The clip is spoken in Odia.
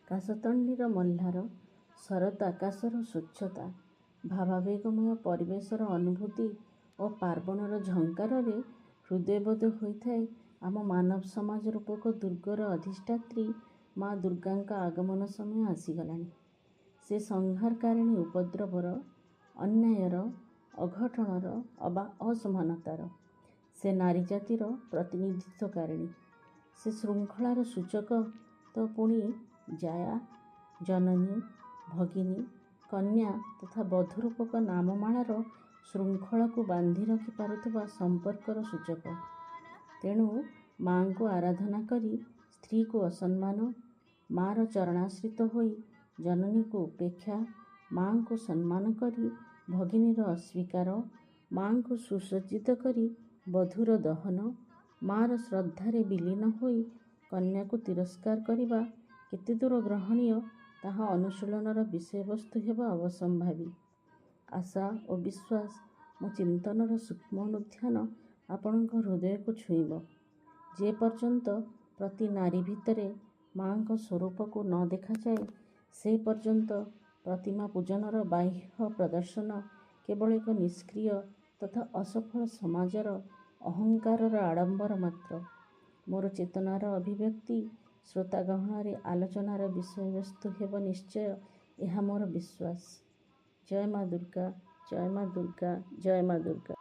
କାଶତଣ୍ଡିର ମହ୍ଲାର, ଶରତ ଆକାଶର ସ୍ୱଚ୍ଛତା, ଭାବାବେଗମୟ ପରିବେଶର ଅନୁଭୂତି ଓ ପାର୍ବଣର ଝଙ୍କାରରେ ହୃଦୟବୋଧ ହୋଇଥାଏ ଆମ ମାନବ ସମାଜ ରୂପକ ଦୁର୍ଗର ଅଧିଷ୍ଠାତ୍ରୀ ମା ଦୁର୍ଗାଙ୍କ ଆଗମନ ସମୟ ଆସିଗଲାଣି। ସେ ସଂହାରକାରିଣୀ ଉପଦ୍ରବର, ଅନ୍ୟାୟର, ଅଘଟଣର ଅବା ଅସମାନତାର। ସେ ନାରୀ ଜାତିର ପ୍ରତିନିଧିତ୍ୱକାରିଣୀ। ସେ ଶୃଙ୍ଖଳାର ସୂଚକ ତ ପୁଣି ଜାୟା, ଜନନୀ, ଭଗିନୀ, କନ୍ୟା ତଥା ବଧୂ ରୂପକ ନାମମାଳାର ଶୃଙ୍ଖଳକୁ ବାନ୍ଧି ରଖି ପାରୁଥିବା ସମ୍ପର୍କର ସୂଚକ। ତେଣୁ ମାଙ୍କୁ ଆରାଧନା କରି ସ୍ତ୍ରୀକୁ ଅସମ୍ମାନ, ମାର ଚରଣାଶ୍ରିତ ହୋଇ ଜନନୀକୁ ଉପେକ୍ଷା, ମାଙ୍କୁ ସମ୍ମାନ କରି ଭଗିନୀର ଅସ୍ୱୀକାର, ମାଙ୍କୁ ସୁସଜ୍ଜିତ କରି ବଧୂର ଦହନ, ମାର ଶ୍ରଦ୍ଧାରେ ବିଲୀନ ହୋଇ କନ୍ୟାକୁ ତିରସ୍କାର କରିବା କେତେଦୂର ଗ୍ରହଣୀୟ ତାହା ଅନୁଶୀଳନର ବିଷୟବସ୍ତୁ ହେବା ଅବଶ୍ୟମ୍ଭାବୀ। ଆଶା ଓ ବିଶ୍ୱାସ ମୋ ଚିନ୍ତନର ସୂକ୍ଷ୍ମ ଅନୁଧ୍ୟାନ ଆପଣଙ୍କ ହୃଦୟକୁ ଛୁଇଁବ। ଯେ ପର୍ଯ୍ୟନ୍ତ ପ୍ରତି ନାରୀ ଭିତରେ ମାଙ୍କ ସ୍ୱରୂପକୁ ନ ଦେଖାଯାଏ, ସେ ପର୍ଯ୍ୟନ୍ତ ପ୍ରତିମା ପୂଜନର ବାହ୍ୟ ପ୍ରଦର୍ଶନ କେବଳ ଏକ ନିଷ୍କ୍ରିୟ ତଥା ଅସଫଳ ସମାଜର ଅହଙ୍କାରର ଆଡ଼ମ୍ବର ମାତ୍ର। ମୋର ଚେତନାର ଅଭିବ୍ୟକ୍ତି ଶ୍ରୋତାଗହଣରେ ଆଲୋଚନାର ବିଷୟବସ୍ତୁ ହେବ ନିଶ୍ଚୟ, ଏହା ମୋର ବିଶ୍ୱାସ। ଜୟ ମା ଦୁର୍ଗା, ଜୟ ମା ଦୁର୍ଗା, ଜୟ ମା ଦୁର୍ଗା।